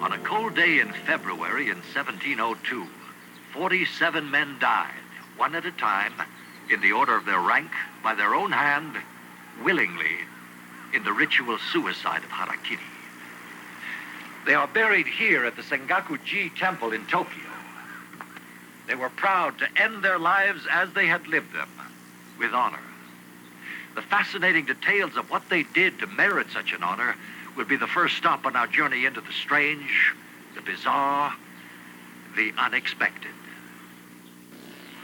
On a cold day in February in 1702, 47 men died, one at a time, in the order of their rank, by their own hand, willingly, in the ritual suicide of harakiri. They are buried here at the Sengaku-ji Temple in Tokyo. They were proud to end their lives as they had lived them, with honor. The fascinating details of what they did to merit such an honor will be the first stop on our journey into the strange, the bizarre, the unexpected.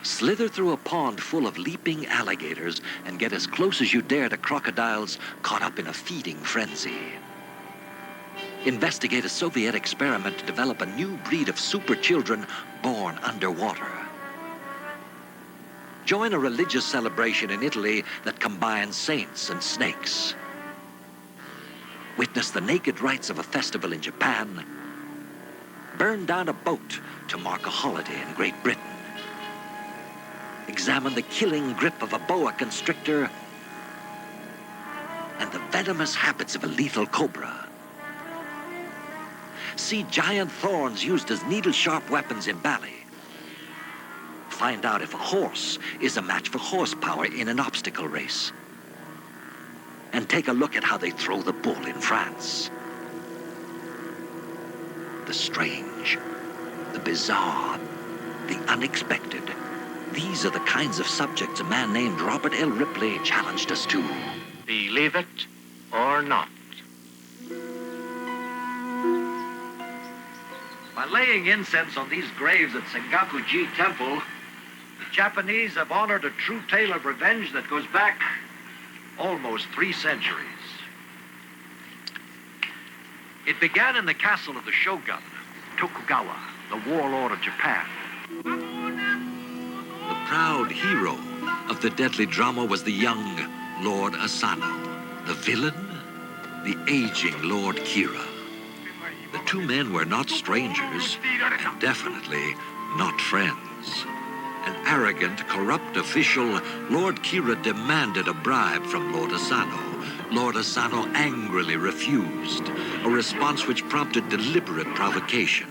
Slither through a pond full of leaping alligators and get as close as you dare to crocodiles caught up in a feeding frenzy. Investigate a Soviet experiment to develop a new breed of super children born underwater. Join a religious celebration in Italy that combines saints and snakes. Witness the naked rites of a festival in Japan. Burn down a boat to mark a holiday in Great Britain. Examine the killing grip of a boa constrictor and the venomous habits of a lethal cobra. See giant thorns used as needle-sharp weapons in ballet. Find out if a horse is a match for horsepower in an obstacle race. And take a look at how they throw the bull in France. The strange, the bizarre, the unexpected. These are the kinds of subjects a man named Robert L. Ripley challenged us to. Believe it or not. By laying incense on these graves at Sengaku-ji Temple, the Japanese have honored a true tale of revenge that goes back almost 3 centuries. It began in the castle of the shogun, Tokugawa, the warlord of Japan. The proud hero of the deadly drama was the young Lord Asano. The villain, the aging Lord Kira. The two men were not strangers, and definitely not friends. An arrogant, corrupt official, Lord Kira demanded a bribe from Lord Asano. Lord Asano angrily refused, a response which prompted deliberate provocation.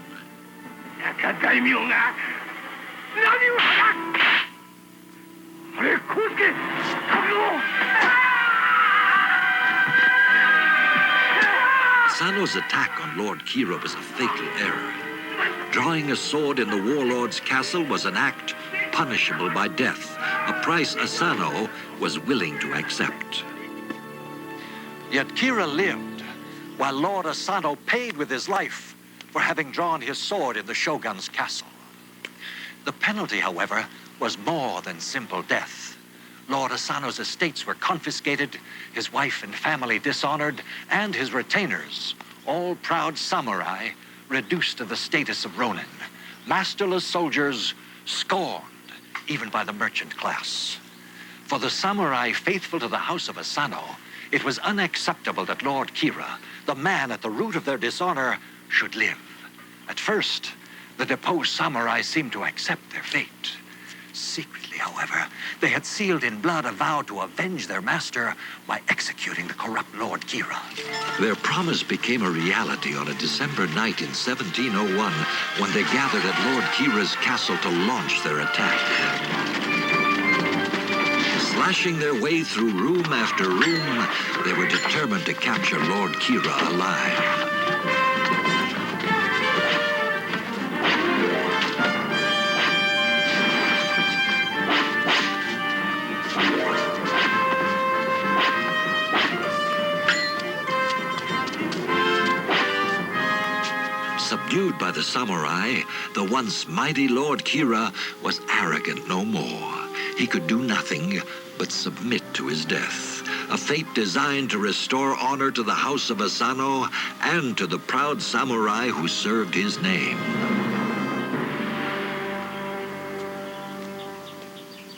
Asano's attack on Lord Kira was a fatal error. Drawing a sword in the warlord's castle was an act punishable by death, a price Asano was willing to accept. Yet Kira lived, while Lord Asano paid with his life for having drawn his sword in the shogun's castle. The penalty, however, was more than simple death. Lord Asano's estates were confiscated, his wife and family dishonored, and his retainers, all proud samurai, reduced to the status of ronin, masterless soldiers scorned even by the merchant class. For the samurai faithful to the house of Asano, it was unacceptable that Lord Kira, the man at the root of their dishonor, should live. At first, the deposed samurai seemed to accept their fate. Secretly, however, they had sealed in blood a vow to avenge their master by executing the corrupt Lord Kira. Their promise became a reality on a December night in 1701 when they gathered at Lord Kira's castle to launch their attack. Slashing their way through room after room, they were determined to capture Lord Kira alive. Subdued by the samurai, the once mighty Lord Kira was arrogant no more. He could do nothing but submit to his death, a fate designed to restore honor to the house of Asano and to the proud samurai who served his name.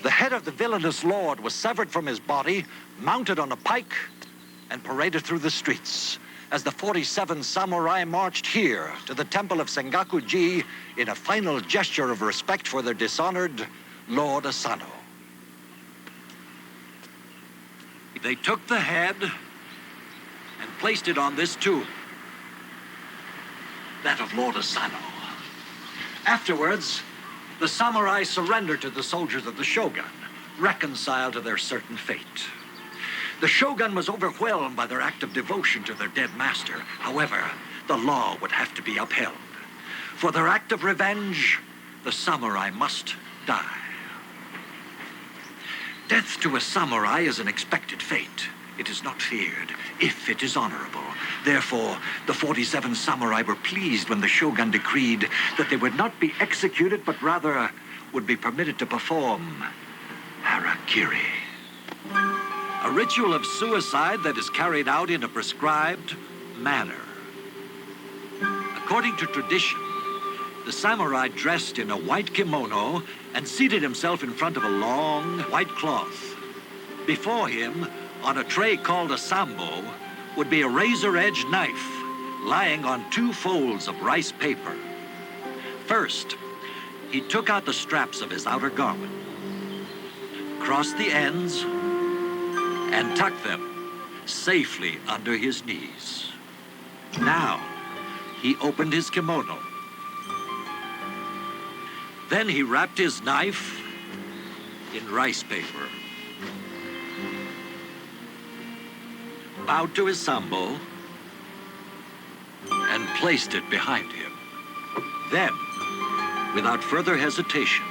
The head of the villainous lord was severed from his body, mounted on a pike, and paraded through the streets as the 47 samurai marched here to the temple of Sengaku-ji in a final gesture of respect for their dishonored Lord Asano. They took the head and placed it on this tomb. that of Lord Asano. Afterwards, the samurai surrendered to the soldiers of the shogun, reconciled to their certain fate. The shogun was overwhelmed by their act of devotion to their dead master. However, the law would have to be upheld. For their act of revenge, the samurai must die. Death to a samurai is an expected fate. It is not feared, if it is honorable. Therefore, the 47 samurai were pleased when the shogun decreed that they would not be executed, but rather would be permitted to perform harakiri, a ritual of suicide that is carried out in a prescribed manner. According to tradition, the samurai dressed in a white kimono and seated himself in front of a long white cloth. Before him, on a tray called a sambo, would be a razor-edged knife lying on 2 folds of rice paper. First, he took out the straps of his outer garment, crossed the ends, and tucked them safely under his knees. Now, he opened his kimono. Then he wrapped his knife in rice paper, bowed to his sambo, and placed it behind him. Then, without further hesitation,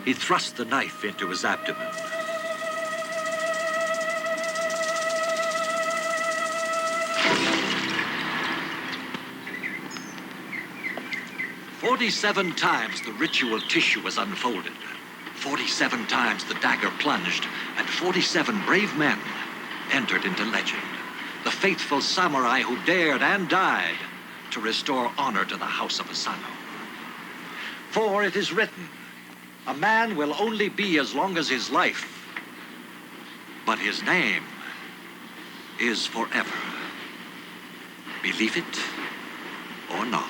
he thrust the knife into his abdomen. "47 times the ritual tissue was unfolded. 47 times the dagger plunged, and 47 brave men entered into legend. The faithful samurai who dared and died to restore honor to the house of Asano. For it is written, a man will only be as long as his life, but his name is forever. Believe it or not."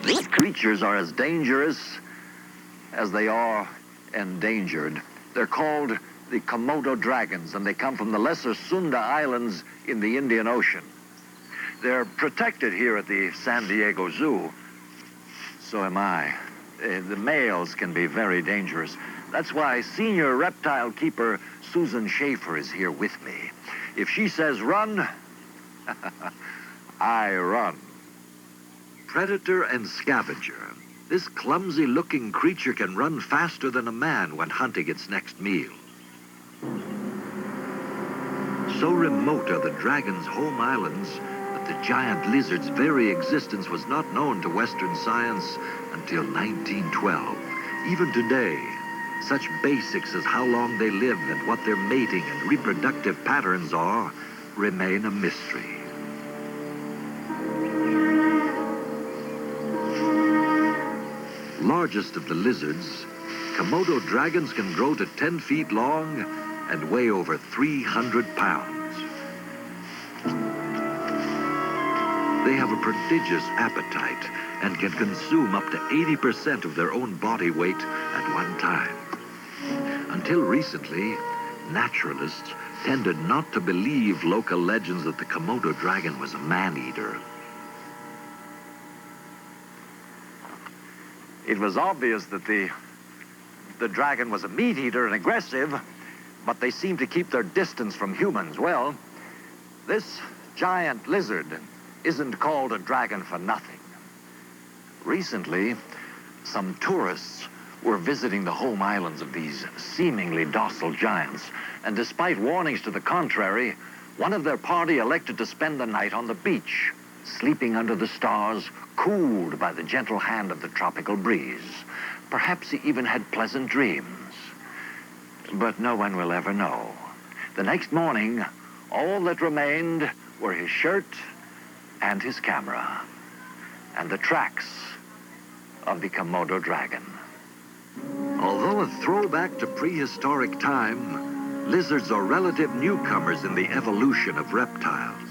These creatures are as dangerous as they are endangered. They're called the Komodo dragons, and they come from the Lesser Sunda Islands in the Indian Ocean. They're protected here at the San Diego Zoo. So am I. The males can be very dangerous. That's why senior reptile keeper Susan Schaefer is here with me. If she says run, I run. Predator and scavenger. This clumsy-looking creature can run faster than a man when hunting its next meal. So remote are the dragon's home islands that the giant lizard's very existence was not known to Western science until 1912. Even today, such basics as how long they live and what their mating and reproductive patterns are remain a mystery. Largest of the lizards, Komodo dragons can grow to 10 feet long and weigh over 300 pounds. They have a prodigious appetite and can consume up to 80% of their own body weight at one time. Until recently, naturalists tended not to believe local legends that the Komodo dragon was a man-eater. It was obvious that the dragon was a meat-eater and aggressive, but they seemed to keep their distance from humans. Well, this giant lizard isn't called a dragon for nothing. Recently, some tourists were visiting the home islands of these seemingly docile giants, and despite warnings to the contrary, one of their party elected to spend the night on the beach, sleeping under the stars, cooled by the gentle hand of the tropical breeze. Perhaps he even had pleasant dreams. But no one will ever know. The next morning, all that remained were his shirt and his camera, and the tracks of the Komodo dragon. Although a throwback to prehistoric time, lizards are relative newcomers in the evolution of reptiles.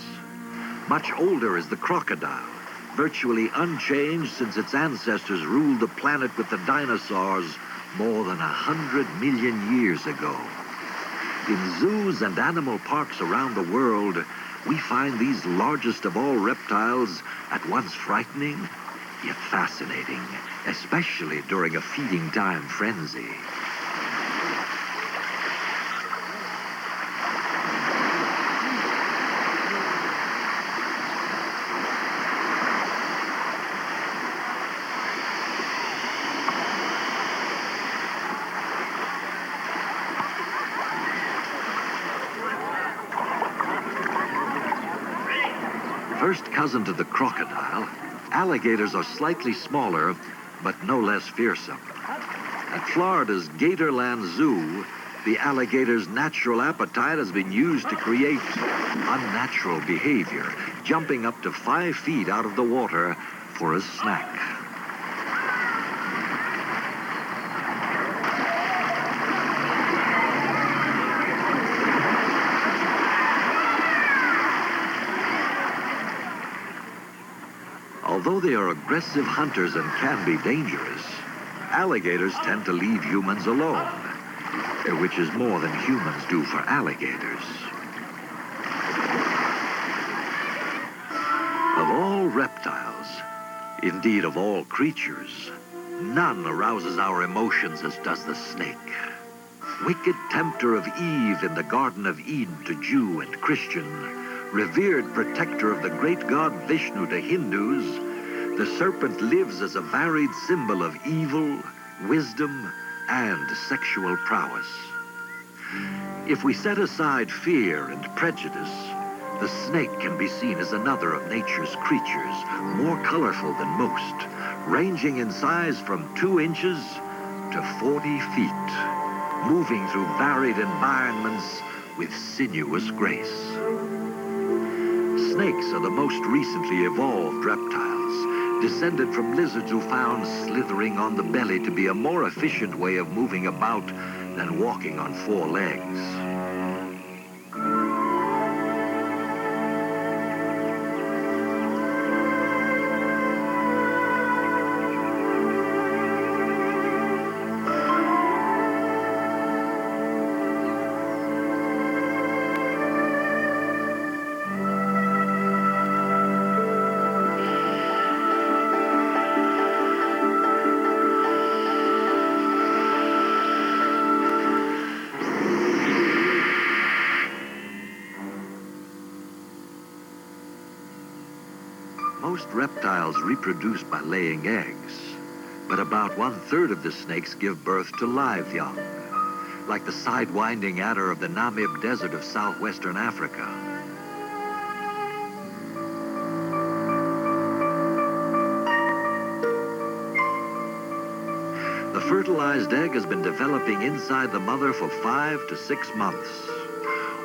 Much older is the crocodile, virtually unchanged since its ancestors ruled the planet with the dinosaurs more than 100 million years ago. In zoos and animal parks around the world, we find these largest of all reptiles at once frightening yet fascinating, especially during a feeding time frenzy. First cousin to the crocodile, alligators are slightly smaller, but no less fearsome. At Florida's Gatorland Zoo, the alligator's natural appetite has been used to create unnatural behavior, jumping up to 5 feet out of the water for a snack. Although they are aggressive hunters and can be dangerous, alligators tend to leave humans alone, which is more than humans do for alligators. Of all reptiles, indeed of all creatures, none arouses our emotions as does the snake. Wicked tempter of Eve in the Garden of Eden to Jew and Christian, revered protector of the great god Vishnu to Hindus, the serpent lives as a varied symbol of evil, wisdom, and sexual prowess. If we set aside fear and prejudice, the snake can be seen as another of nature's creatures, more colorful than most, ranging in size from 2 inches to 40 feet, moving through varied environments with sinuous grace. Snakes are the most recently evolved reptiles, descended from lizards who found slithering on the belly to be a more efficient way of moving about than walking on 4 legs. Most reptiles reproduce by laying eggs, but about 1/3 of the snakes give birth to live young, like the sidewinding adder of the Namib Desert of southwestern Africa. The fertilized egg has been developing inside the mother for 5 to 6 months.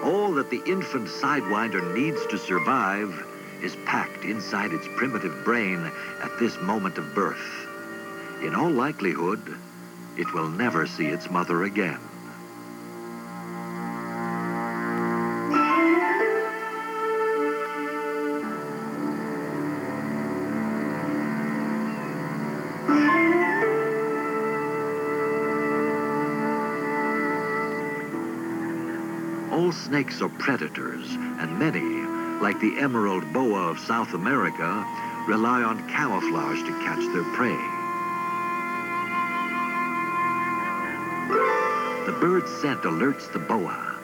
All that the infant sidewinder needs to survive is packed inside its primitive brain at this moment of birth. In all likelihood, it will never see its mother again. All snakes are predators, and many, like the emerald boa of South America, rely on camouflage to catch their prey. The bird's scent alerts the boa.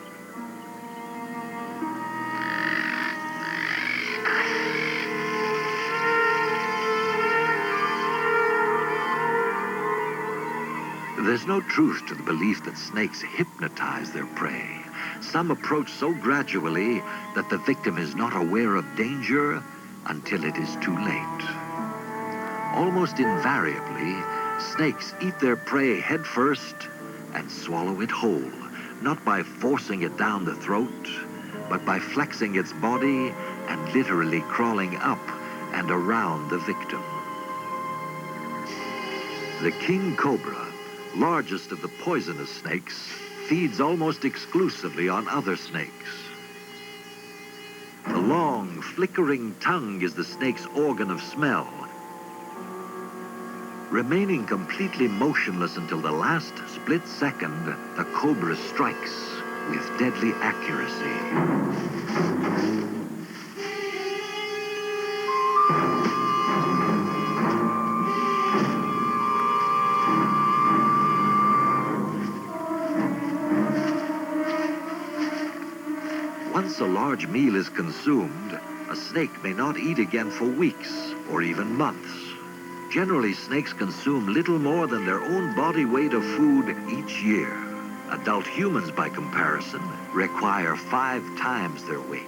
There's no truth to the belief that snakes hypnotize their prey. Some approach so gradually that the victim is not aware of danger until it is too late. Almost invariably, snakes eat their prey head first and swallow it whole, not by forcing it down the throat, but by flexing its body and literally crawling up and around the victim. The king cobra, largest of the poisonous snakes, feeds almost exclusively on other snakes. The long, flickering tongue is the snake's organ of smell. Remaining completely motionless until the last split second, the cobra strikes with deadly accuracy. Once a large meal is consumed, a snake may not eat again for weeks or even months. Generally, snakes consume little more than their own body weight of food each year. Adult humans, by comparison, require 5 times their weight.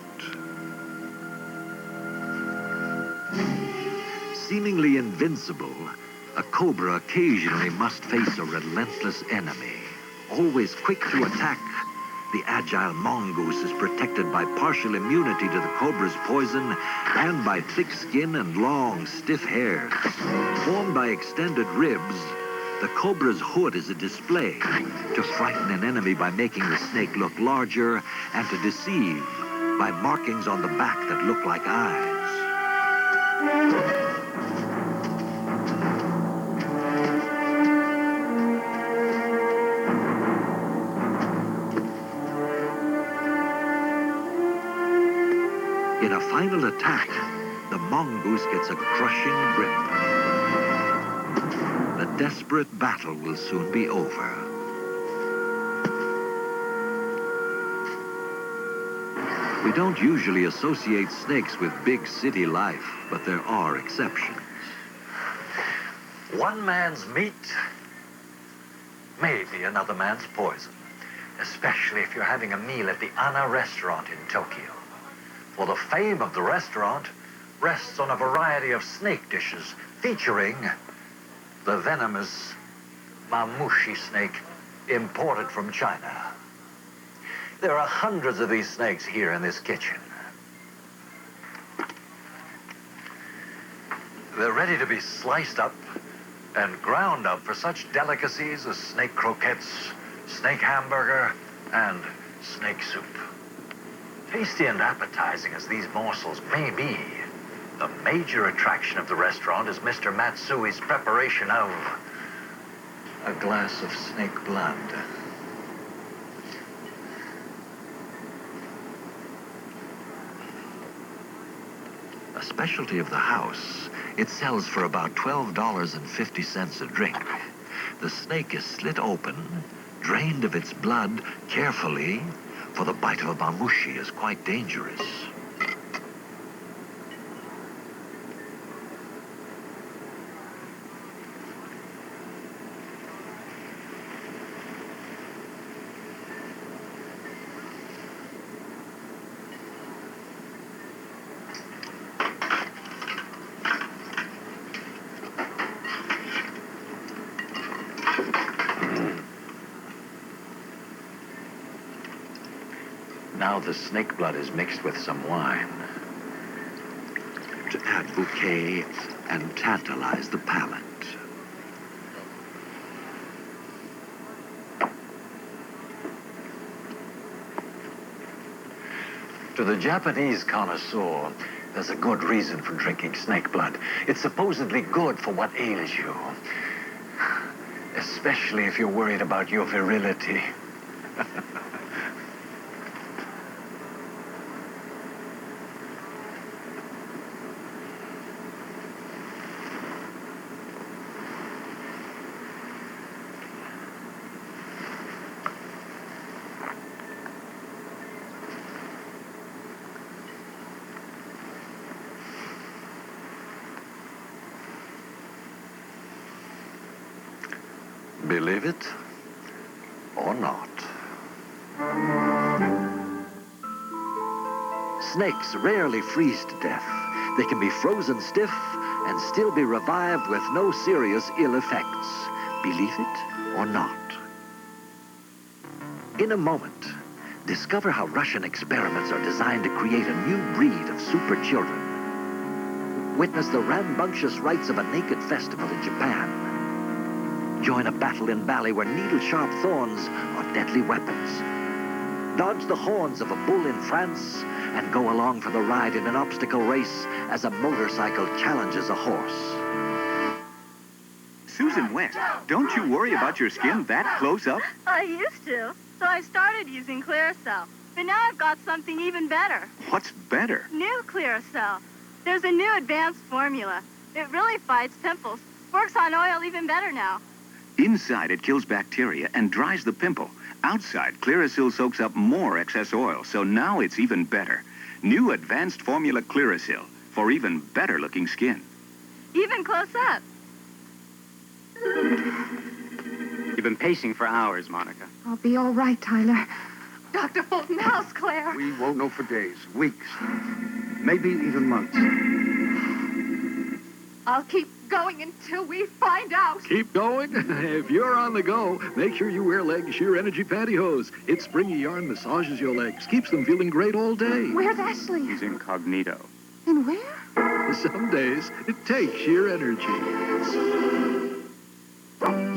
Seemingly invincible, a cobra occasionally must face a relentless enemy. Always quick to attack, the agile mongoose is protected by partial immunity to the cobra's poison and by thick skin and long, stiff hair. Formed by extended ribs, the cobra's hood is a display to frighten an enemy by making the snake look larger and to deceive by markings on the back that look like eyes. In a final attack, the mongoose gets a crushing grip. The desperate battle will soon be over. We don't usually associate snakes with big city life, but there are exceptions. One man's meat may be another man's poison, especially if you're having a meal at the Anna restaurant in Tokyo. For the fame of the restaurant rests on a variety of snake dishes featuring the venomous mamushi snake imported from China. There are hundreds of these snakes here in this kitchen. They're ready to be sliced up and ground up for such delicacies as snake croquettes, snake hamburger, and snake soup. Tasty and appetizing as these morsels may be, the major attraction of the restaurant is Mr. Matsui's preparation of a glass of snake blood. A specialty of the house, it sells for about $12.50 a drink. The snake is slit open, drained of its blood carefully, for the bite of a mamushi is quite dangerous. Now the snake blood is mixed with some wine to add bouquet and tantalize the palate. To the Japanese connoisseur, there's a good reason for drinking snake blood. It's supposedly good for what ails you, especially if you're worried about your virility. Believe it or not. Snakes rarely freeze to death. They can be frozen stiff and still be revived with no serious ill effects. Believe it or not. In a moment, discover how Russian experiments are designed to create a new breed of super children. Witness the rambunctious rites of a naked festival in Japan. Join a battle in Bali where needle-sharp thorns are deadly weapons. Dodge the horns of a bull in France and go along for the ride in an obstacle race as a motorcycle challenges a horse. Susan West, don't you worry about your skin that close up? I used to, so I started using Clearasil. But now I've got something even better. What's better? New Clearasil. There's a new advanced formula. It really fights pimples. Works on oil even better now. Inside, it kills bacteria and dries the pimple. Outside, Clearasil soaks up more excess oil, so now it's even better. New advanced formula Clearasil for even better-looking skin. Even close up. You've been pacing for hours, Monica. I'll be all right, Tyler. Dr. Fulton, how's Claire? We won't know for days, weeks, maybe even months. I'll keep going until we find out. Keep going. If you're on the go, make sure you wear Leg Sheer Energy pantyhose. Its springy yarn massages your legs, keeps them feeling great all day. Where's Ashley? He's incognito. And where? Some days, it takes sheer energy.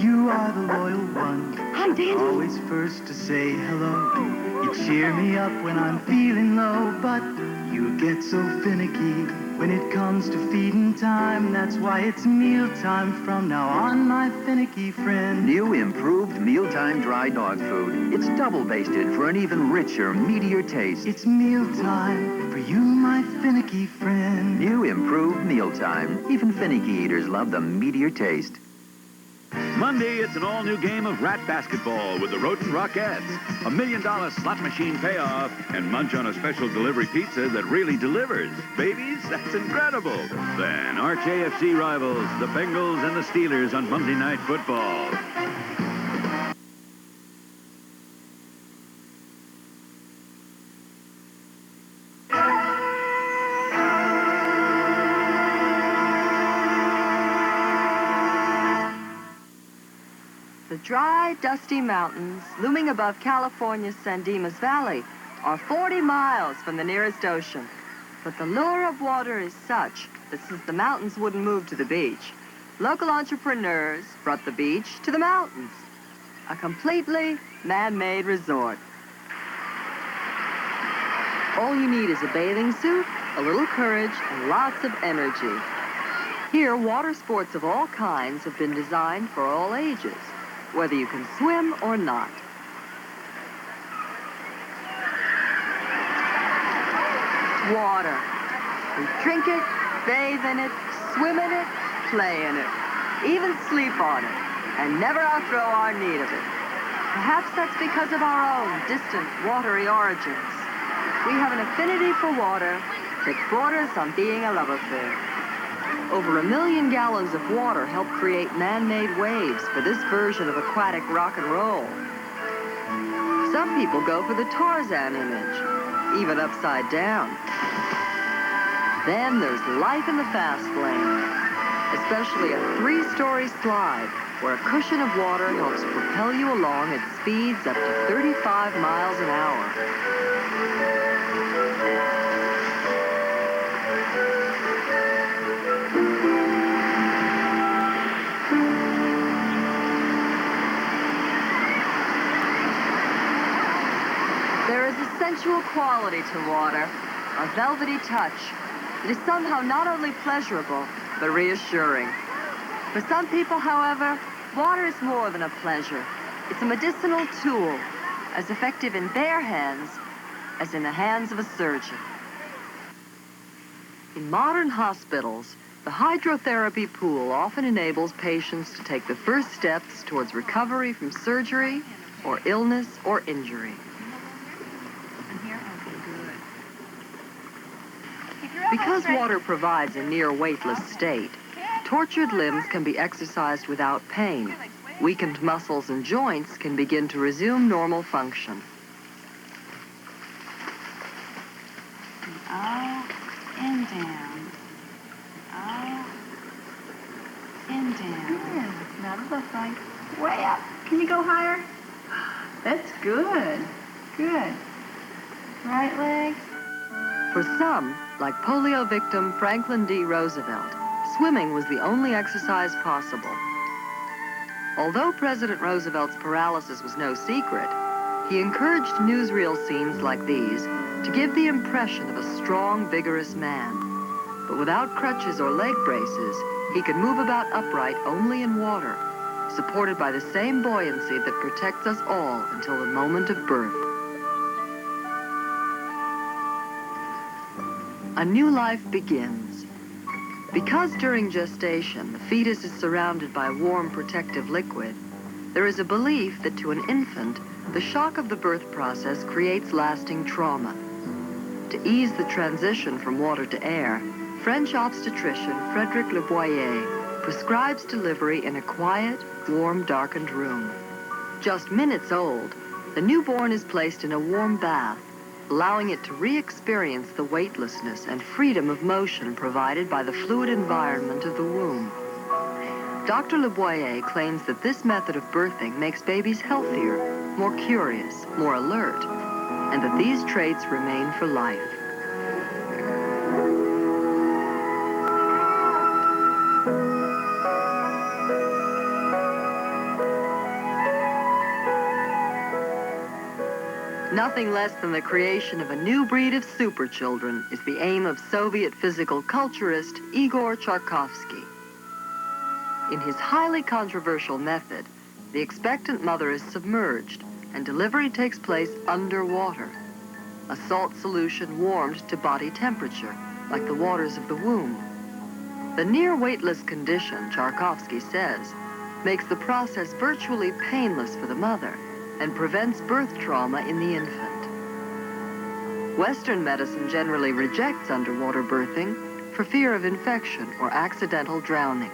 You are the loyal one. Hi, Danny. Always first to say hello. You cheer me up when I'm feeling low, but you get so finicky when it comes to feeding time. That's why it's mealtime from now on, my finicky friend. New improved mealtime dry dog food. It's double basted for an even richer, meatier taste. It's mealtime for you, my finicky friend. New improved mealtime. Even finicky eaters love the meatier taste. Monday, it's an all-new game of rat basketball with the Rodent Rockettes. $1 million slot machine payoff and munch on a special delivery pizza that really delivers. Babies, that's incredible. Then arch AFC rivals, the Bengals and the Steelers on Monday Night Football. The dry, dusty mountains looming above California's San Dimas Valley are 40 miles from the nearest ocean. But the lure of water is such that since the mountains wouldn't move to the beach, local entrepreneurs brought the beach to the mountains, a completely man-made resort. All you need is a bathing suit, a little courage, and lots of energy. Here, water sports of all kinds have been designed for all ages, whether you can swim or not. Water. We drink it, bathe in it, swim in it, play in it, even sleep on it, and never outgrow our need of it. Perhaps that's because of our own distant, watery origins. We have an affinity for water that borders on being a love affair. Over 1 million gallons of water help create man-made waves for this version of aquatic rock and roll. Some people go for the Tarzan image, even upside down. Then there's life in the fast lane, especially a 3-story slide where a cushion of water helps propel you along at speeds up to 35 miles an hour. There is a sensual quality to water, a velvety touch. It is somehow not only pleasurable, but reassuring. For some people, however, water is more than a pleasure. It's a medicinal tool, as effective in their hands as in the hands of a surgeon. In modern hospitals, the hydrotherapy pool often enables patients to take the first steps towards recovery from surgery or illness or injury. Because water provides a near weightless state, tortured limbs can be exercised without pain, Weakened muscles and joints can begin to resume normal function. Out and down. Out and down. Yeah, now it looks like way up. Can you go higher? That's good. Good. Right leg. For some, like polio victim Franklin D. Roosevelt, swimming was the only exercise possible. Although President Roosevelt's paralysis was no secret, he encouraged newsreel scenes like these to give the impression of a strong, vigorous man. But without crutches or leg braces, he could move about upright only in water, supported by the same buoyancy that protects us all until the moment of birth. A new life begins. Because during gestation, the fetus is surrounded by warm protective liquid, there is a belief that to an infant, the shock of the birth process creates lasting trauma. To ease the transition from water to air, French obstetrician Frédéric Le Boyer prescribes delivery in a quiet, warm, darkened room. Just minutes old, the newborn is placed in a warm bath, allowing it to re-experience the weightlessness and freedom of motion provided by the fluid environment of the womb. Dr. Le Boyer claims that this method of birthing makes babies healthier, more curious, more alert, and that these traits remain for life. Nothing less than the creation of a new breed of superchildren is the aim of Soviet physical culturist Igor Charkovsky. In his highly controversial method, the expectant mother is submerged and delivery takes place underwater. A salt solution warmed to body temperature, like the waters of the womb. The near weightless condition, Charkovsky says, makes the process virtually painless for the mother and prevents birth trauma in the infant. Western medicine generally rejects underwater birthing for fear of infection or accidental drowning.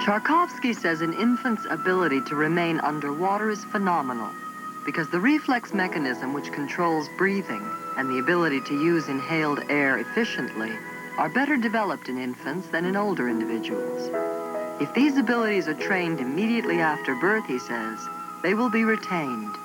Charkovsky says an infant's ability to remain underwater is phenomenal because the reflex mechanism which controls breathing and the ability to use inhaled air efficiently are better developed in infants than in older individuals. If these abilities are trained immediately after birth, he says, they will be retained.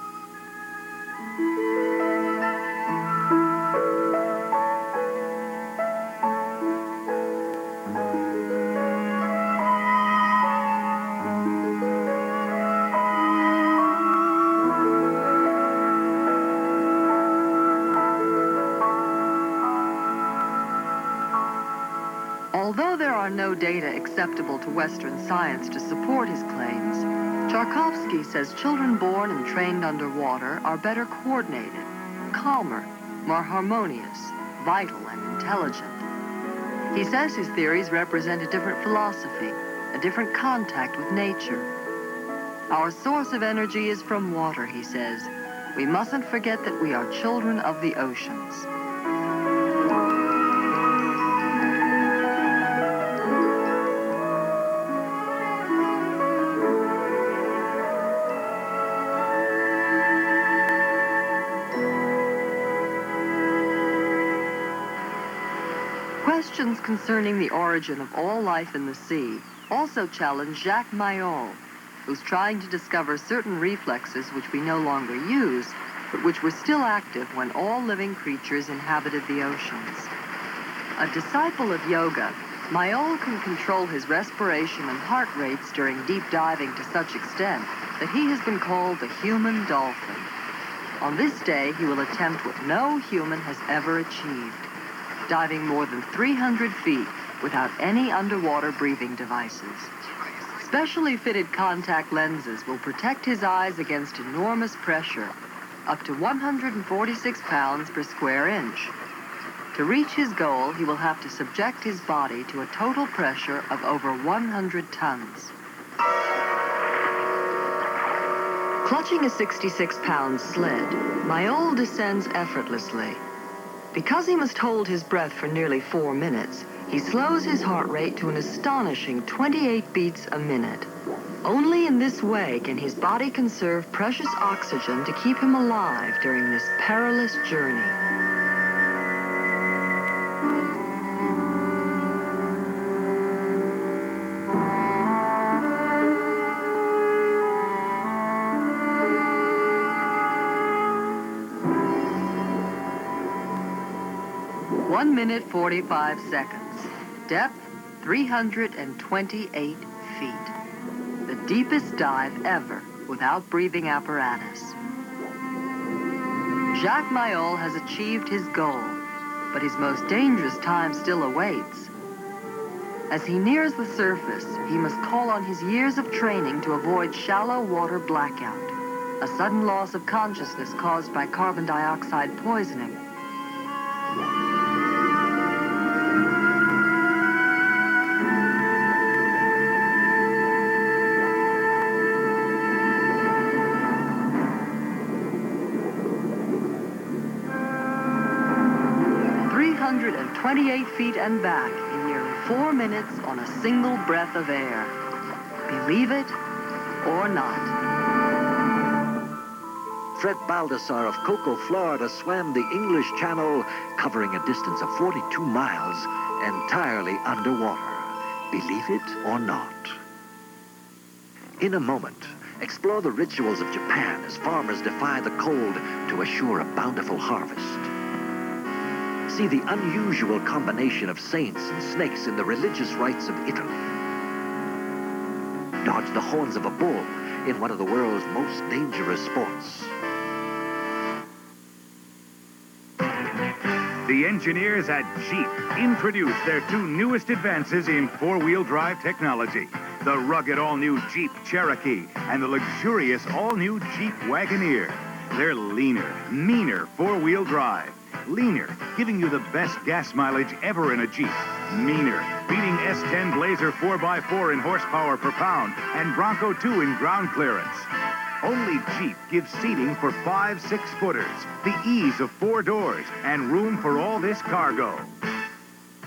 Although there are no data acceptable to Western science to support his claims, Charkovsky says children born and trained underwater are better coordinated, calmer, more harmonious, vital, and intelligent. He says his theories represent a different philosophy, a different contact with nature. Our source of energy is from water, he says. We mustn't forget that we are children of the oceans. Questions concerning the origin of all life in the sea also challenge Jacques Mayol, who's trying to discover certain reflexes which we no longer use, but which were still active when all living creatures inhabited the oceans. A disciple of yoga, Mayol can control his respiration and heart rates during deep diving to such extent that he has been called the human dolphin. On this day, he will attempt what no human has ever achieved, diving more than 300 feet without any underwater breathing devices. Specially fitted contact lenses will protect his eyes against enormous pressure, up to 146 pounds per square inch. To reach his goal, he will have to subject his body to a total pressure of over 100 tons. Clutching a 66-pound sled, Mayol descends effortlessly. Because he must hold his breath for nearly 4 minutes, he slows his heart rate to an astonishing 28 beats a minute. Only in this way can his body conserve precious oxygen to keep him alive during this perilous journey. One minute, 45 seconds. Depth, 328 feet. The deepest dive ever without breathing apparatus. Jacques Mayol has achieved his goal, but his most dangerous time still awaits. As he nears the surface, he must call on his years of training to avoid shallow water blackout, a sudden loss of consciousness caused by carbon dioxide poisoning. And 28 feet and back in nearly 4 minutes on a single breath of air. Believe it or not. Fred Baldassar of Cocoa, Florida, swam the English Channel, covering a distance of 42 miles, entirely underwater. Believe it or not. In a moment, explore the rituals of Japan as farmers defy the cold to assure a bountiful harvest. See the unusual combination of saints and snakes in the religious rites of Italy. Dodge the horns of a bull in one of the world's most dangerous sports. The engineers at Jeep introduced their 2 newest advances in 4-wheel drive technology. The rugged all-new Jeep Cherokee and the luxurious all-new Jeep Wagoneer. They're leaner, meaner 4-wheel drive. Leaner, giving you the best gas mileage ever in a Jeep. Meaner, beating S10 Blazer 4x4 in horsepower per pound and Bronco 2 in ground clearance. Only Jeep gives seating for 5 6-footers, the ease of 4 doors, and room for all this cargo.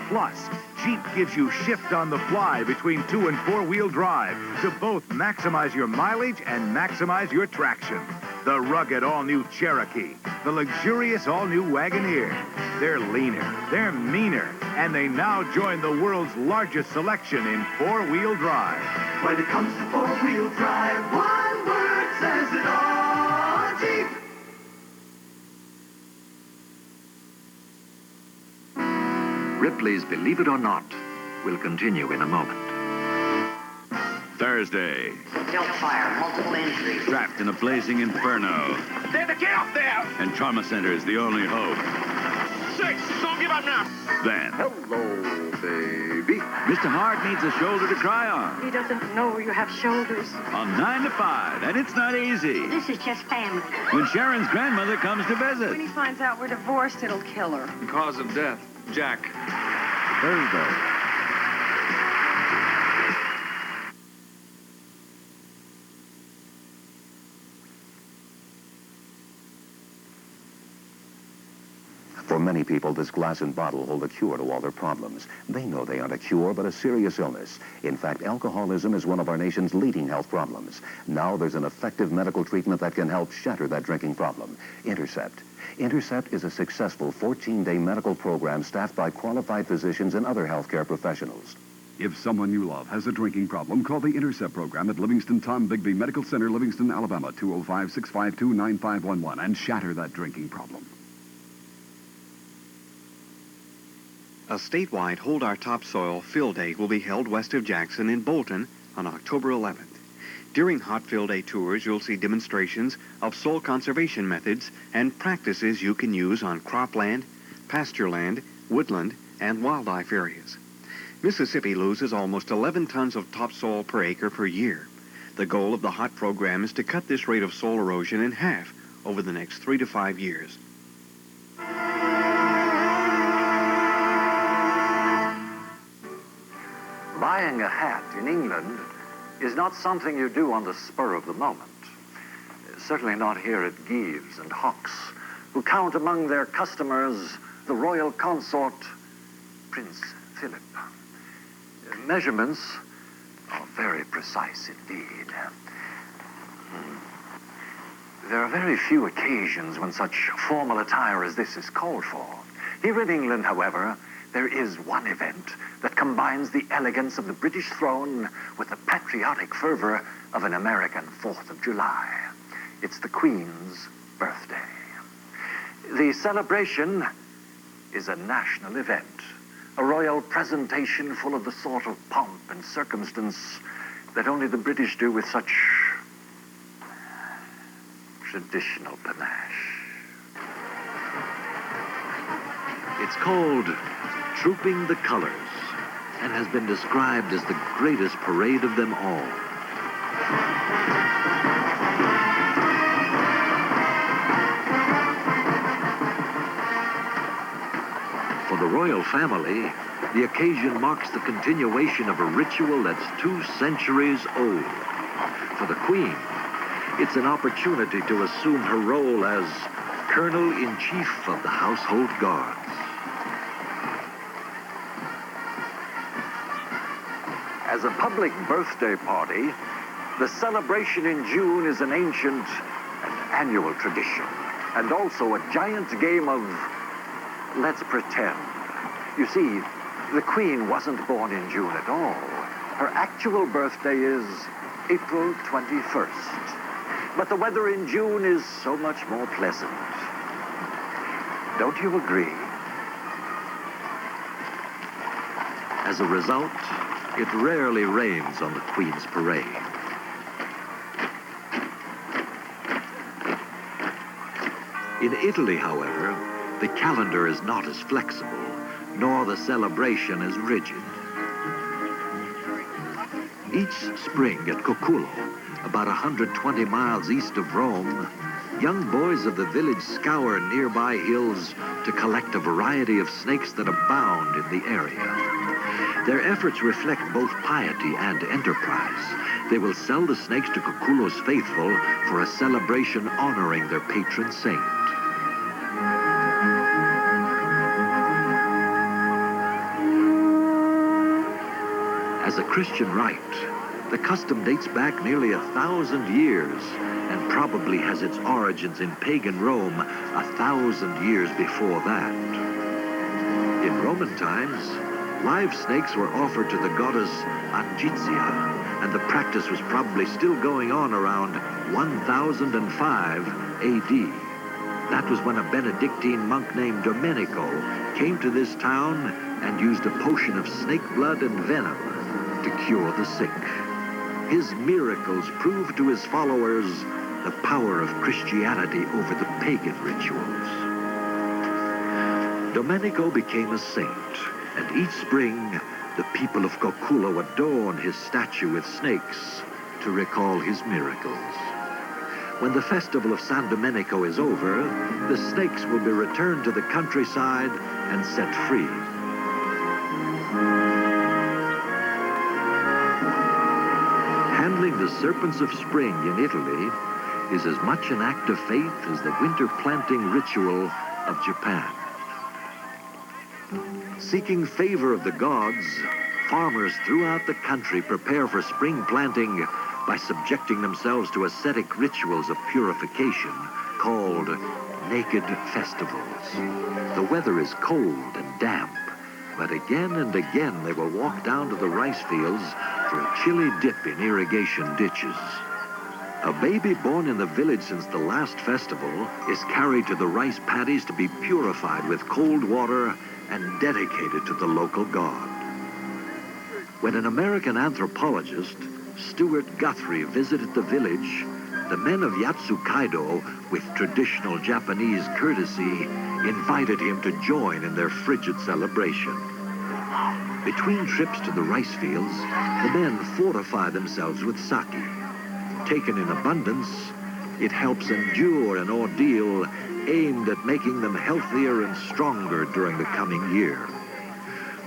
Plus, Jeep gives you shift on the fly between 2- and 4-wheel drive to both maximize your mileage and maximize your traction. The rugged all-new Cherokee, the luxurious all-new Wagoneer. They're leaner, they're meaner, and they now join the world's largest selection in 4-wheel drive. When it comes to 4-wheel drive, one word says it all. Jeep! Ripley's Believe It or Not will continue in a moment. Thursday. Still fire, multiple injuries. Trapped in a blazing inferno. David, get up there! And Trauma Center is the only hope. 6, don't give up now! Then, Hello, baby. Mr. Hart needs a shoulder to cry on. He doesn't know you have shoulders. On 9 to 5, and it's not easy. This is just family. When Sharon's grandmother comes to visit. When he finds out we're divorced, it'll kill her. Cause of death, Jack. Thursday. For many people, this glass and bottle hold a cure to all their problems. They know they aren't a cure, but a serious illness. In fact, alcoholism is one of our nation's leading health problems. Now there's an effective medical treatment that can help shatter that drinking problem. Intercept. Intercept is a successful 14-day medical program staffed by qualified physicians and other healthcare professionals. If someone you love has a drinking problem, call the Intercept program at Livingston Tom Bigby Medical Center, Livingston, Alabama, 205-652-9511, and shatter that drinking problem. A statewide Hold Our Topsoil Field Day will be held west of Jackson in Bolton on October 11th. During Hot Field Day tours, you'll see demonstrations of soil conservation methods and practices you can use on cropland, pasture land, woodland, and wildlife areas. Mississippi loses almost 11 tons of topsoil per acre per year. The goal of the HOT program is to cut this rate of soil erosion in half over the next 3 to 5 years. Buying a hat in England is not something you do on the spur of the moment. Certainly not here at Gives and Hawks, who count among their customers the royal consort, Prince Philip. Measurements are very precise indeed. There are very few occasions when such formal attire as this is called for. Here in England, however, there is one event that combines the elegance of the British throne with the patriotic fervor of an American 4th of July. It's the Queen's birthday. The celebration is a national event, a royal presentation full of the sort of pomp and circumstance that only the British do with such traditional panache. It's called Trooping the Colors and has been described as the greatest parade of them all. For the royal family, the occasion marks the continuation of a ritual that's 2 centuries old. For the Queen, it's an opportunity to assume her role as Colonel-in-Chief of the Household Guards. As a public birthday party, the celebration in June is an ancient and annual tradition, and also a giant game of let's pretend. You see, the Queen wasn't born in June at all. Her actual birthday is April 21st. But the weather in June is so much more pleasant. Don't you agree? As a result, it rarely rains on the Queen's parade. In Italy, however, the calendar is not as flexible, nor the celebration as rigid. Each spring at Coculo, about 120 miles east of Rome, young boys of the village scour nearby hills to collect a variety of snakes that abound in the area. Their efforts reflect both piety and enterprise. They will sell the snakes to Coculo's faithful for a celebration honoring their patron saint. As a Christian rite, the custom dates back nearly 1,000 years and probably has its origins in pagan Rome 1,000 years before that. In Roman times, live snakes were offered to the goddess Angitia, and the practice was probably still going on around 1005 AD. That was when a Benedictine monk named Domenico came to this town and used a potion of snake blood and venom to cure the sick. His miracles proved to his followers the power of Christianity over the pagan rituals. Domenico became a saint, and each spring, the people of Coculo adorn his statue with snakes to recall his miracles. When the festival of San Domenico is over, the snakes will be returned to the countryside and set free. Handling the serpents of spring in Italy is as much an act of faith as the winter planting ritual of Japan. Seeking favor of the gods, farmers throughout the country prepare for spring planting by subjecting themselves to ascetic rituals of purification called naked festivals. The weather is cold and damp, but again and again they will walk down to the rice fields for a chilly dip in irrigation ditches. A baby born in the village since the last festival is carried to the rice paddies to be purified with cold water and dedicated to the local god. When an American anthropologist, Stuart Guthrie, visited the village, the men of Yatsukaido, with traditional Japanese courtesy, invited him to join in their frigid celebration. Between trips to the rice fields, the men fortify themselves with sake. Taken in abundance, it helps endure an ordeal aimed at making them healthier and stronger during the coming year.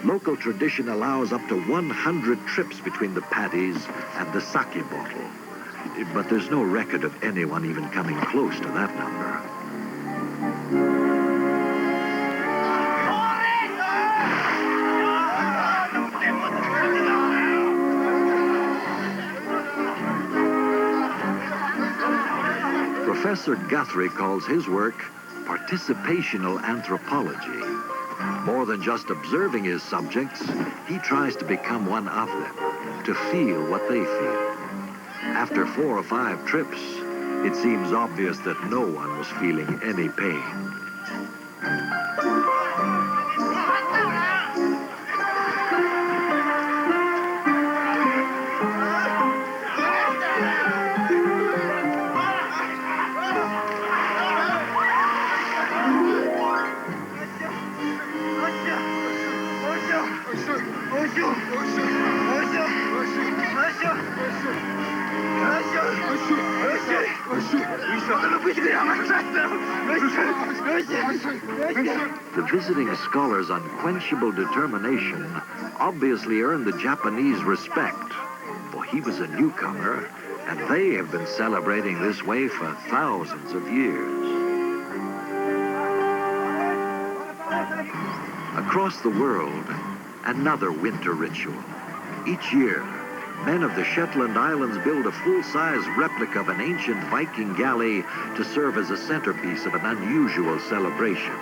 Local tradition allows up to 100 trips between the paddies and the sake bottle. But there's no record of anyone even coming close to that number. Professor Guthrie calls his work participational anthropology. More than just observing his subjects, he tries to become one of them, to feel what they feel. After 4 or 5 trips, it seems obvious that no one was feeling any pain. The visiting scholar's unquenchable determination obviously earned the Japanese respect, for he was a newcomer, and they have been celebrating this way for thousands of years. Across the world, another winter ritual. Each year, men of the Shetland Islands build a full-size replica of an ancient Viking galley to serve as a centerpiece of an unusual celebration.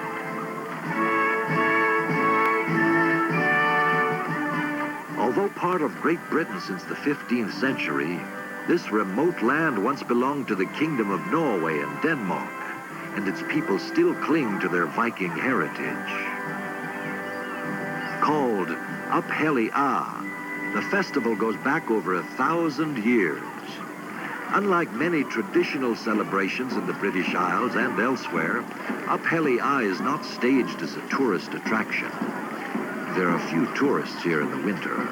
Although part of Great Britain since the 15th century, this remote land once belonged to the Kingdom of Norway and Denmark, and its people still cling to their Viking heritage. Called Up Helly Ah, the festival goes back over 1,000 years. Unlike many traditional celebrations in the British Isles and elsewhere, Up Helly Ah is not staged as a tourist attraction. There are few tourists here in the winter.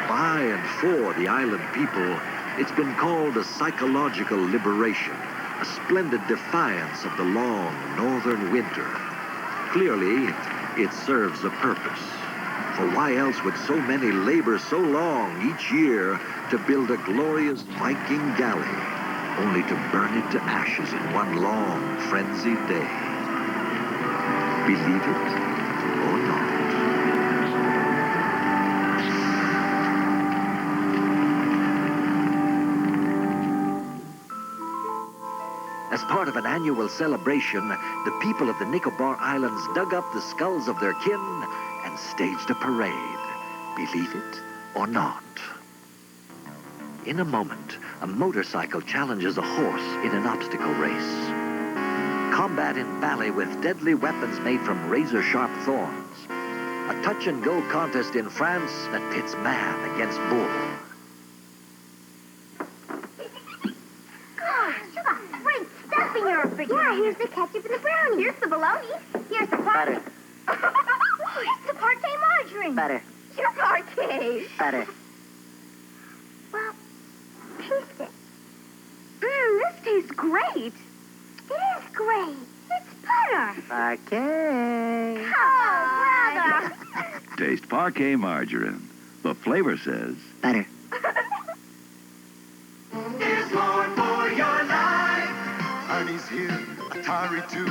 By and for the island people, it's been called a psychological liberation, a splendid defiance of the long northern winter. Clearly, it serves a purpose. For why else would so many labor so long each year to build a glorious Viking galley, only to burn it to ashes in one long, frenzied day? Believe it or not. As part of an annual celebration, the people of the Nicobar Islands dug up the skulls of their kin and staged a parade. Believe it or not. In a moment, a motorcycle challenges a horse in an obstacle race. Combat in ballet with deadly weapons made from razor-sharp thorns. A touch-and-go contest in France that pits man against bull. Yeah, here's the ketchup and the brownie. Here's the bologna. Here's the butter. Here's the parquet margarine. Butter. Your parquet. Butter. Well, taste it. This tastes great. It is great. It's butter. Parquet. Oh, brother. Taste parquet margarine. The flavor says butter. There's more for your life. Arnie's here, Atari too,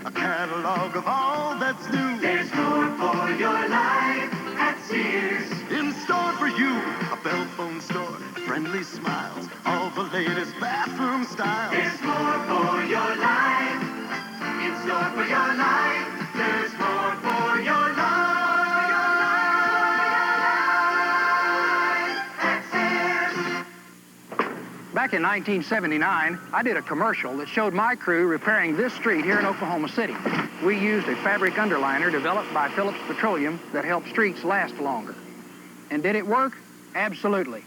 a catalog of all that's new. There's more for your life at Sears. In store for you, a bell phone store, friendly smiles, all the latest bathroom styles. There's more for your life. In store for your life. There's more for your life. At Sears. Back in 1979, I did a commercial that showed my crew repairing this street here in Oklahoma City. We used a fabric underliner developed by Phillips Petroleum that helped streets last longer. And did it work? Absolutely.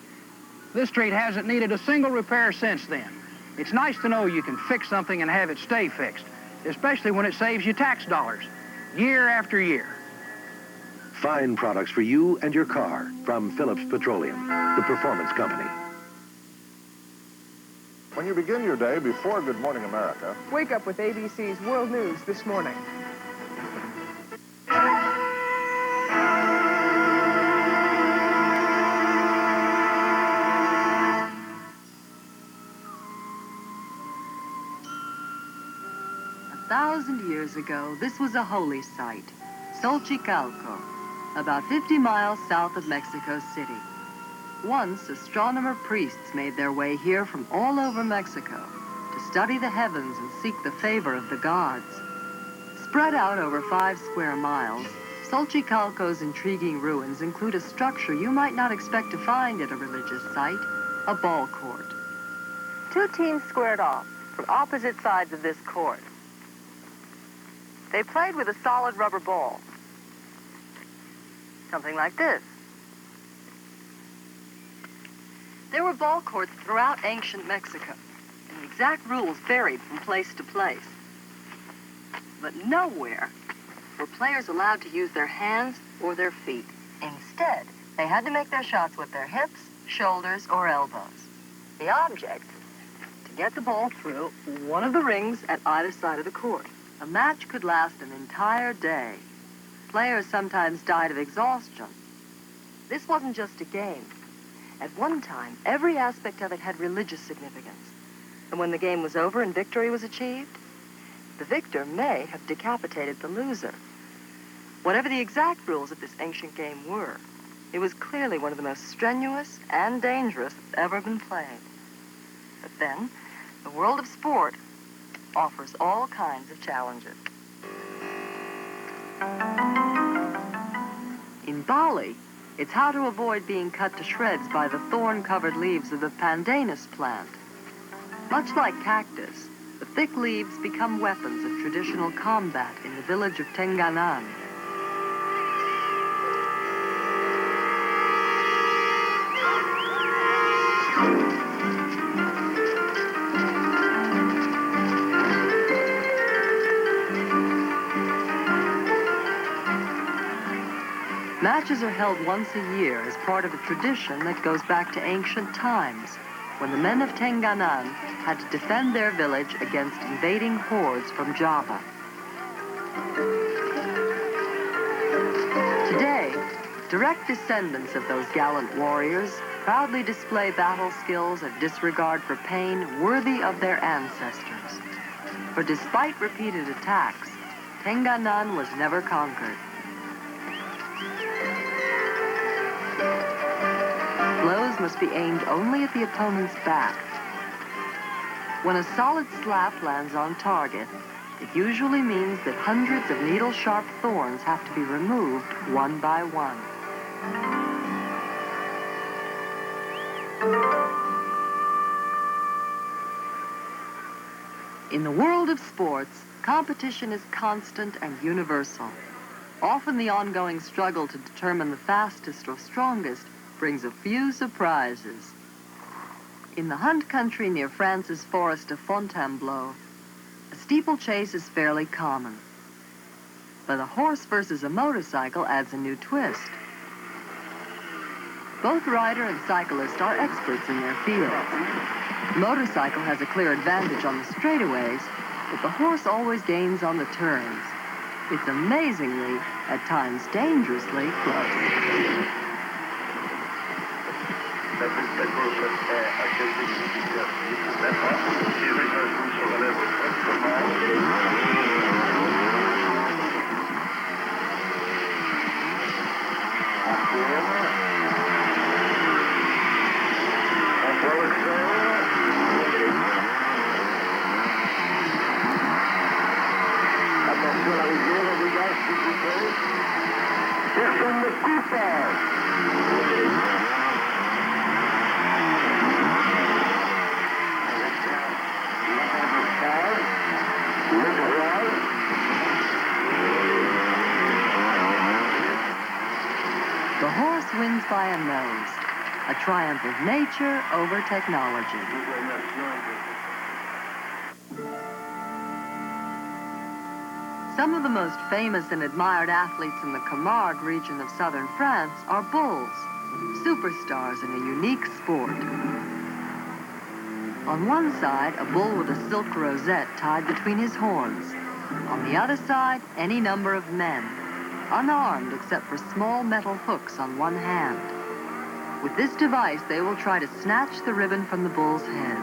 This street hasn't needed a single repair since then. It's nice to know you can fix something and have it stay fixed, especially when it saves you tax dollars, year after year. Fine products for you and your car from Phillips Petroleum, the performance company. When you begin your day before Good Morning America, wake up with ABC's World News this morning. A 1,000 years ago, this was a holy site, Xochicalco, about 50 miles south of Mexico City. Once, astronomer priests made their way here from all over Mexico to study the heavens and seek the favor of the gods. Spread out over 5 square miles, Xochicalco's intriguing ruins include a structure you might not expect to find at a religious site, a ball court. 2 teams squared off from opposite sides of this court. They played with a solid rubber ball. Something like this. There were ball courts throughout ancient Mexico, and the exact rules varied from place to place. But nowhere were players allowed to use their hands or their feet. Instead, they had to make their shots with their hips, shoulders, or elbows. The object, to get the ball through one of the rings at either side of the court. A match could last an entire day. Players sometimes died of exhaustion. This wasn't just a game. At one time, every aspect of it had religious significance. And when the game was over and victory was achieved, the victor may have decapitated the loser. Whatever the exact rules of this ancient game were, it was clearly one of the most strenuous and dangerous that's ever been played. But then, the world of sport offers all kinds of challenges. In Bali, it's how to avoid being cut to shreds by the thorn-covered leaves of the pandanus plant. Much like cactus, the thick leaves become weapons of traditional combat in the village of Tenganan. Matches are held once a year as part of a tradition that goes back to ancient times, when the men of Tenganan had to defend their village against invading hordes from Java. Today, direct descendants of those gallant warriors proudly display battle skills and disregard for pain worthy of their ancestors. For despite repeated attacks, Tenganan was never conquered. Blows must be aimed only at the opponent's back. When a solid slap lands on target, it usually means that hundreds of needle-sharp thorns have to be removed one by one. In the world of sports, competition is constant and universal. Often the ongoing struggle to determine the fastest or strongest brings a few surprises. In the hunt country near France's forest of Fontainebleau, a steeplechase is fairly common. But a horse versus a motorcycle adds a new twist. Both rider and cyclist are experts in their fields. The motorcycle has a clear advantage on the straightaways, but the horse always gains on the turns. It's amazingly, at times dangerously, close. The horse wins by a nose, a triumph of nature over technology. Some of the most famous and admired athletes in the Camargue region of southern France are bulls, superstars in a unique sport. On one side, a bull with a silk rosette tied between his horns. On the other side, any number of men, unarmed except for small metal hooks on one hand. With this device, they will try to snatch the ribbon from the bull's head.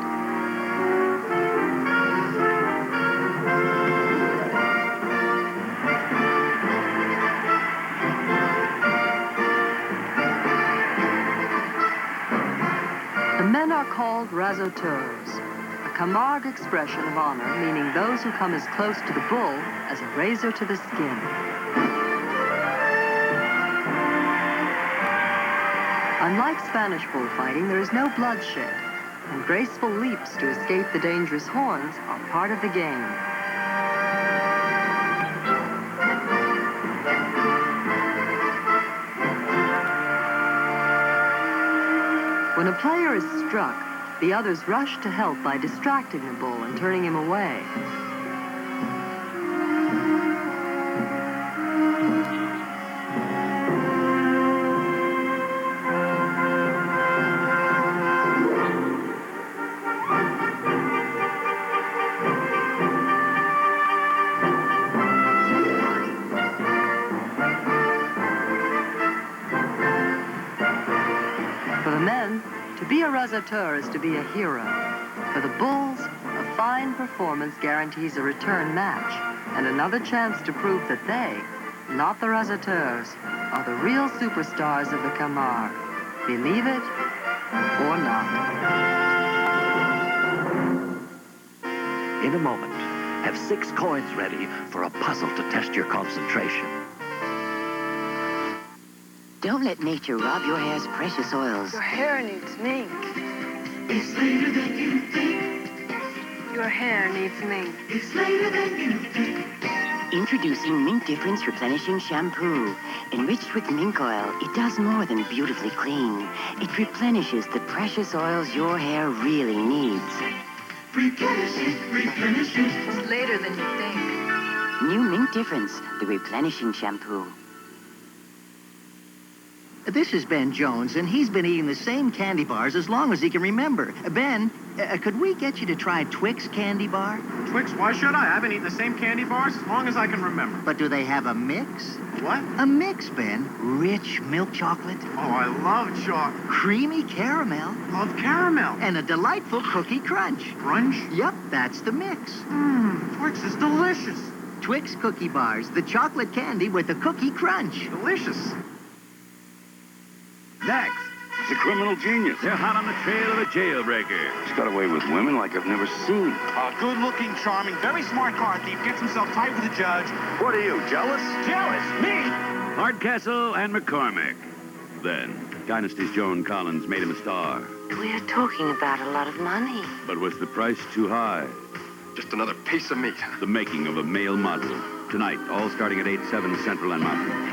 The men are called razoteurs, a Camargue expression of honor, meaning those who come as close to the bull as a razor to the skin. Unlike Spanish bullfighting, there is no bloodshed, and graceful leaps to escape the dangerous horns are part of the game. When a player is struck, the others rush to help by distracting the bull and turning him away. For the men, to be a razoteur is to be a hero. For the bulls, a fine performance guarantees a return match and another chance to prove that they, not the razoteurs, are the real superstars of the Camargue. Believe it or not. In a moment, have 6 coins ready for a puzzle to test your concentration. Don't let nature rob your hair's precious oils. Your hair needs mink. It's later than you think. Your hair needs mink. It's later than you think. Introducing Mink Difference Replenishing Shampoo. Enriched with mink oil, it does more than beautifully clean. It replenishes the precious oils your hair really needs. Replenishing. It's later than you think. New Mink Difference, the replenishing shampoo. This is Ben Jones, and he's been eating the same candy bars as long as he can remember. Ben, could we get you to try Twix candy bar? Twix? Why should I? I've been eating the same candy bars as long as I can remember. But do they have a mix? What? A mix, Ben. Rich milk chocolate. Oh, I love chocolate. Creamy caramel. Love caramel. And a delightful cookie crunch. Crunch? Yep, that's the mix. Twix is delicious. Twix cookie bars, the chocolate candy with the cookie crunch. Delicious. Next. He's a criminal genius. They're hot on the trail of a jailbreaker. He's got away with women like I've never seen. Good-looking, charming, very smart car thief gets himself tight with a judge. What are you, jealous? Jealous? Me? Hardcastle and McCormick. Then, Dynasty's Joan Collins made him a star. We're talking about a lot of money. But was the price too high? Just another piece of meat. The making of a male model. Tonight, all starting at 8/7 Central and Mountain.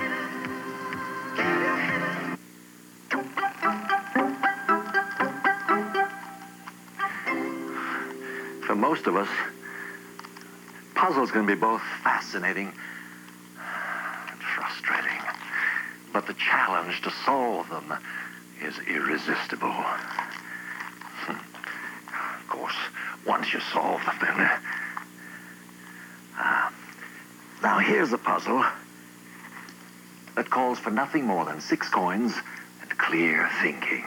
For most of us, puzzles can be both fascinating and frustrating. But the challenge to solve them is irresistible. Of course, once you solve them, then... Now here's a puzzle that calls for nothing more than 6 coins and clear thinking.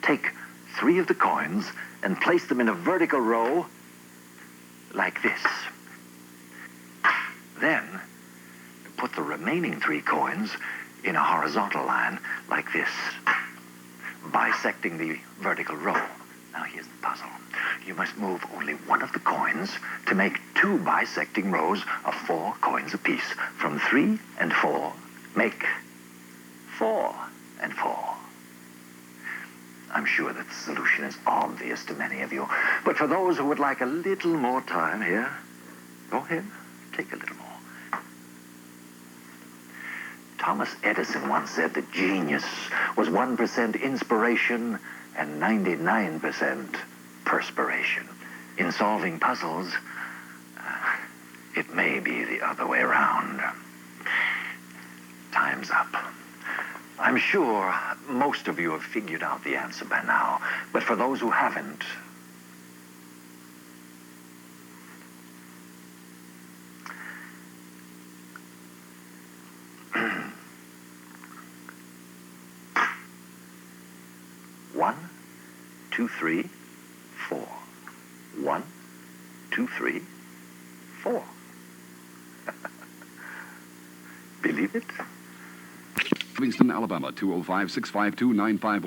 Take 3 of the coins and place them in a vertical row like this. Then, put the remaining 3 coins in a horizontal line like this, bisecting the vertical row. Now here's the puzzle. You must move only 1 of the coins to make 2 bisecting rows of 4 coins apiece. From 3 and 4, make 4 and 4. I'm sure that the solution is obvious to many of you. But for those who would like a little more time here, go ahead, take a little more. Thomas Edison once said that genius was 1% inspiration and 99% perspiration. In solving puzzles, It may be the other way around. Time's up. I'm sure most of you have figured out the answer by now, but for those who haven't, One, two, three, four. 1, 2, 3, 4. Believe it? Livingston, Alabama, 205-652-9511.